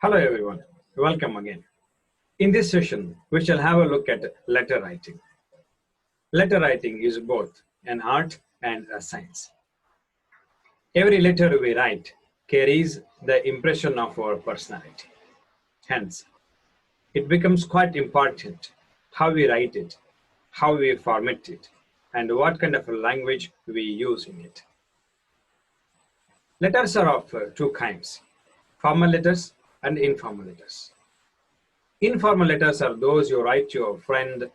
Hello everyone, welcome again. In this session, we shall have a look at letter writing. Letter writing is both an art and a science. Every letter we write carries the impression of our personality. Hence, it becomes quite important how we write it, how we format it, and what kind of a language we use in it. Letters are of two kinds, formal letters and informal letters. Informal letters are those you write to your friend,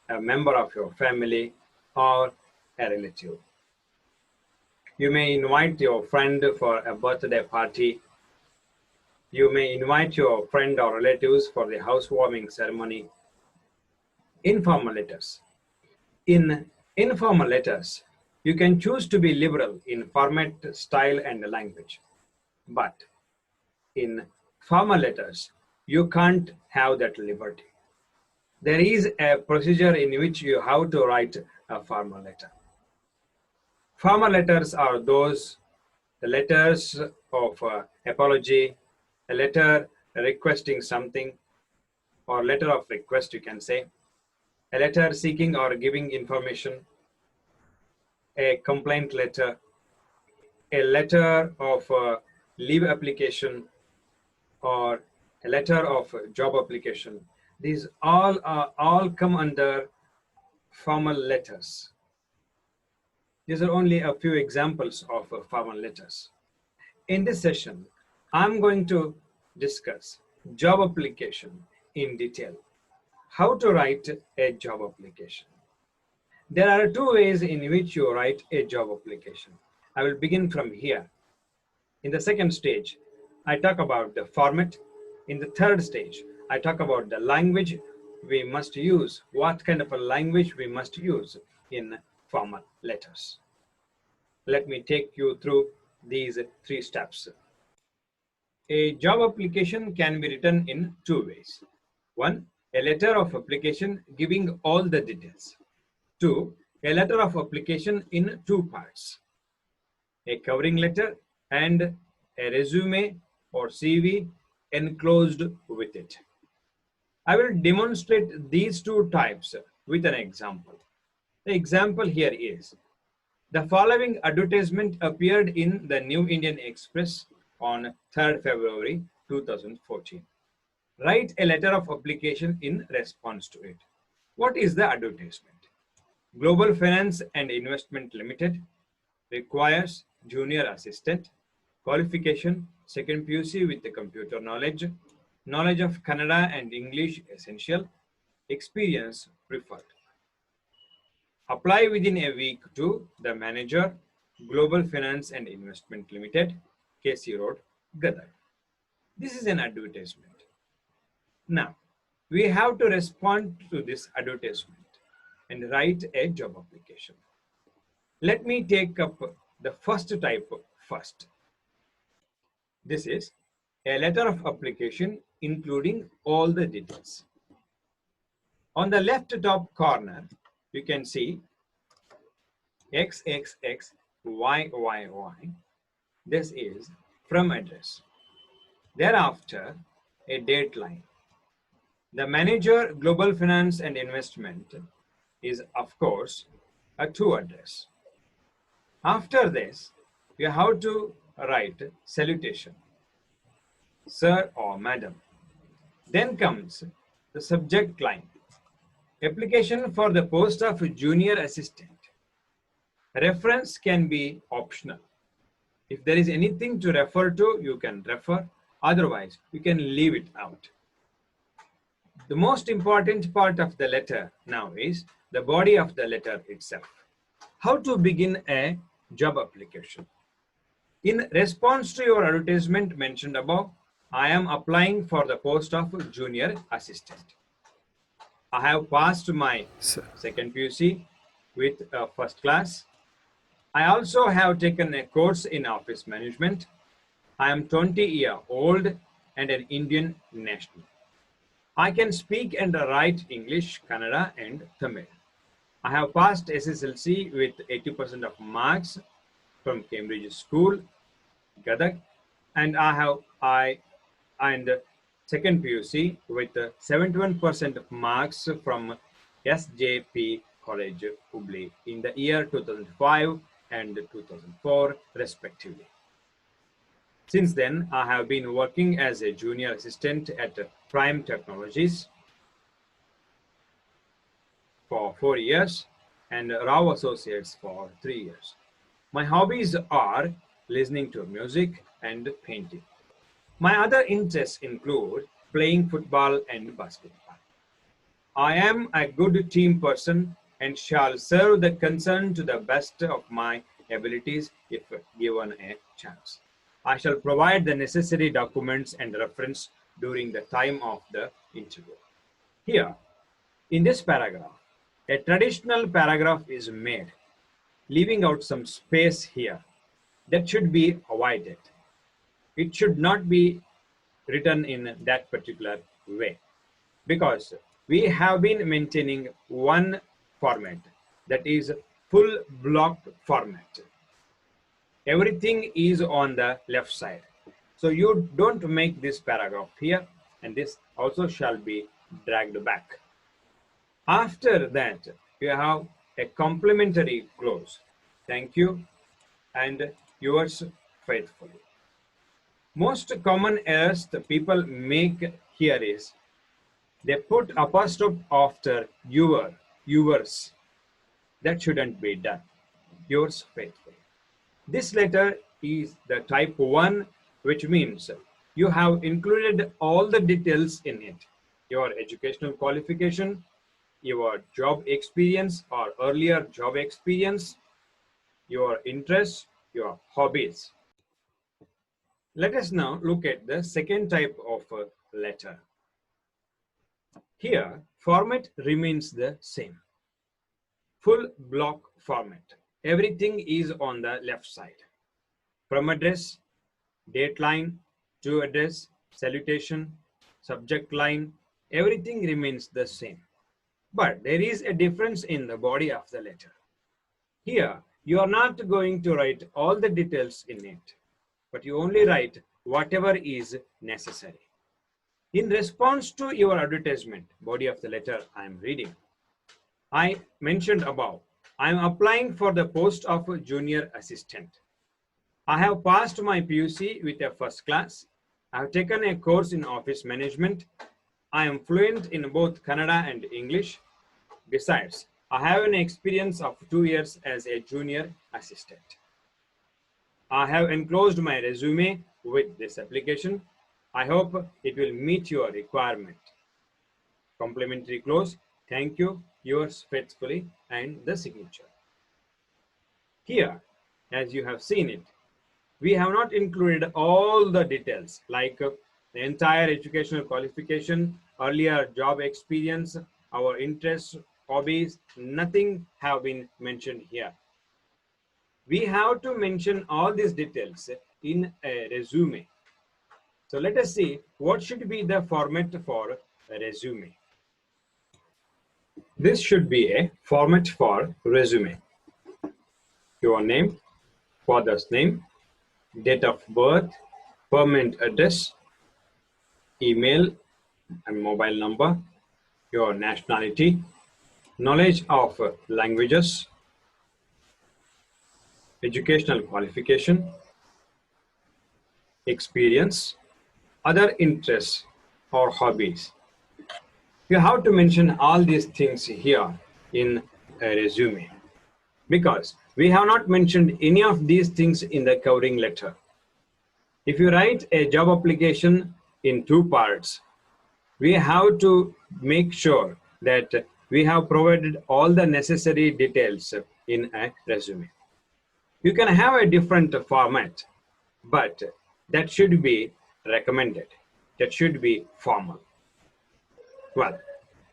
a member of your family, or a relative. You may invite your friend for a birthday party. You may invite your friend or relatives for the housewarming ceremony. Informal letters. In informal letters, you can choose to be liberal in format, style, and language. But in formal letters, you can't have that liberty. There is a procedure in which you have to write a formal letter. Formal letters are those the letters of apology, a letter requesting something, or letter of request, you can say, a letter seeking or giving information, a complaint letter, a letter of leave application, or a letter of job application. These all come under formal letters. These are only a few examples of formal letters. In this session, I'm going to discuss job application in detail. How to write a job application. There are two ways in which you write a job application. I will begin from here. In the second stage, I talk about the format. In the third stage, I talk about the language we must use, what kind of a language we must use in formal letters. Let me take you through these three steps. A job application can be written in two ways. One, a letter of application giving all the details. Two, a letter of application in two parts. A covering letter and a resume or CV enclosed with it. I will demonstrate these two types with an example. The example here is, the following advertisement appeared in the New Indian Express on 3rd February 2014. Write a letter of application in response to it. What is the advertisement? Global Finance and Investment Limited requires junior assistant, qualification, second PUC with the computer knowledge, knowledge of Kannada and English essential, experience preferred. Apply within a week to the manager, Global Finance and Investment Limited, KC Road, Gadag. This is an advertisement. Now, we have to respond to this advertisement and write a job application. Let me take up the first type first. This is a letter of application including all the details. On the left top corner, you can see XXXYYY. This is from address. Thereafter, a date line. The manager, Global Finance and Investment is, of course, a to address. After this, you have to write salutation, sir or madam. Then comes the subject line. Application for the post of junior assistant. Reference can be optional. If there is anything to refer to, you can refer. Otherwise, you can leave it out. The most important part of the letter now is the body of the letter itself. How to begin a job application. In response to your advertisement mentioned above, I am applying for the post of junior assistant. I have passed my second PUC with first class. I also have taken a course in office management. I am 20 years old and an Indian national. I can speak and write English, Kannada and Tamil. I have passed SSLC with 80% of marks from Cambridge School, Gadag, and I and second PUC with 71% marks from SJP College, Hubli in the year 2005 and 2004 respectively. Since then, I have been working as a junior assistant at Prime Technologies for 4 years and Rao Associates for 3 years. My hobbies are listening to music and painting. My other interests include playing football and basketball. I am a good team person and shall serve the concern to the best of my abilities if given a chance. I shall provide the necessary documents and reference during the time of the interview. Here, in this paragraph, a traditional paragraph is made, leaving out some space here that should be avoided. It should not be written in that particular way because we have been maintaining one format, that is full block format. Everything is on the left side. So you don't make this paragraph here, and this also shall be dragged back. After that, you have a complimentary clause. Thank you and yours faithfully. Most common errors the people make here is they put apostrophe after yours. That shouldn't be done. Yours faithfully. This letter is the type 1, which means you have included all the details in it. Your educational qualification, your job experience or earlier job experience, your interests, your hobbies. Let us now look at the second type of letter. Here, format remains the same. Full block format. Everything is on the left side. From address, date line, to address, salutation, subject line, everything remains the same. But there is a difference in the body of the letter. Here, you are not going to write all the details in it, but you only write whatever is necessary. In response to your advertisement, body of the letter I am reading, I mentioned above, I am applying for the post of junior assistant. I have passed my PUC with a first class. I have taken a course in office management. I am fluent in both Kannada and English. Besides, I have an experience of 2 years as a junior assistant. I have enclosed my resume with this application. I hope it will meet your requirement. Complimentary clause, thank you, yours faithfully, and the signature. Here, as you have seen it, we have not included all the details like the entire educational qualification, earlier job experience, our interests, hobbies, nothing have been mentioned here. We have to mention all these details in a resume. So let us see what should be the format for a resume. This should be a format for resume. Your name, father's name, date of birth, permanent address, email and mobile number, your nationality, knowledge of languages, educational qualification, experience, other interests or hobbies. You have to mention all these things here in a resume because we have not mentioned any of these things in the covering letter. If you write a job application in 2 parts, we have to make sure that we have provided all the necessary details in a resume. You can have a different format, but that should be recommended. That should be formal. Well,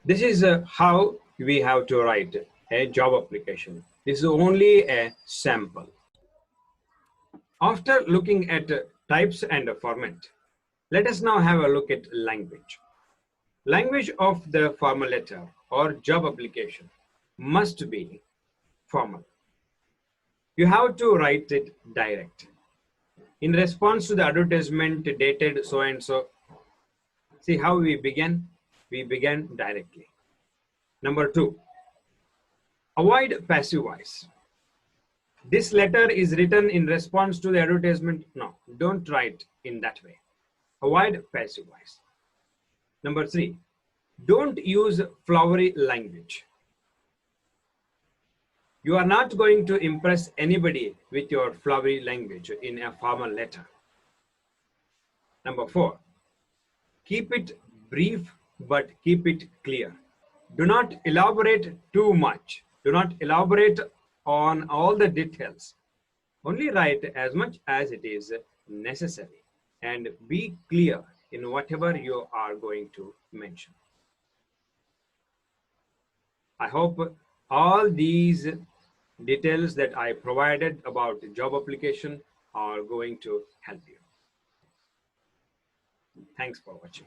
this is how we have to write a job application. This is only a sample. After looking at types and format, let us now have a look at language. Language of the formal letter or job application must be formal. You have to write it direct. In response to the advertisement dated so and so, See how we began? We began directly. Number 2, avoid passive voice. This letter is written in response to the advertisement. No, don't write in that way. Avoid passive voice. Number 3, don't use flowery language. You are not going to impress anybody with your flowery language in a formal letter. Number 4, keep it brief but keep it clear. Do not elaborate too much. Do not elaborate on all the details. Only write as much as it is necessary and be clear in whatever you are going to mention. I hope all these details that I provided about the job application are going to help you. Thanks for watching.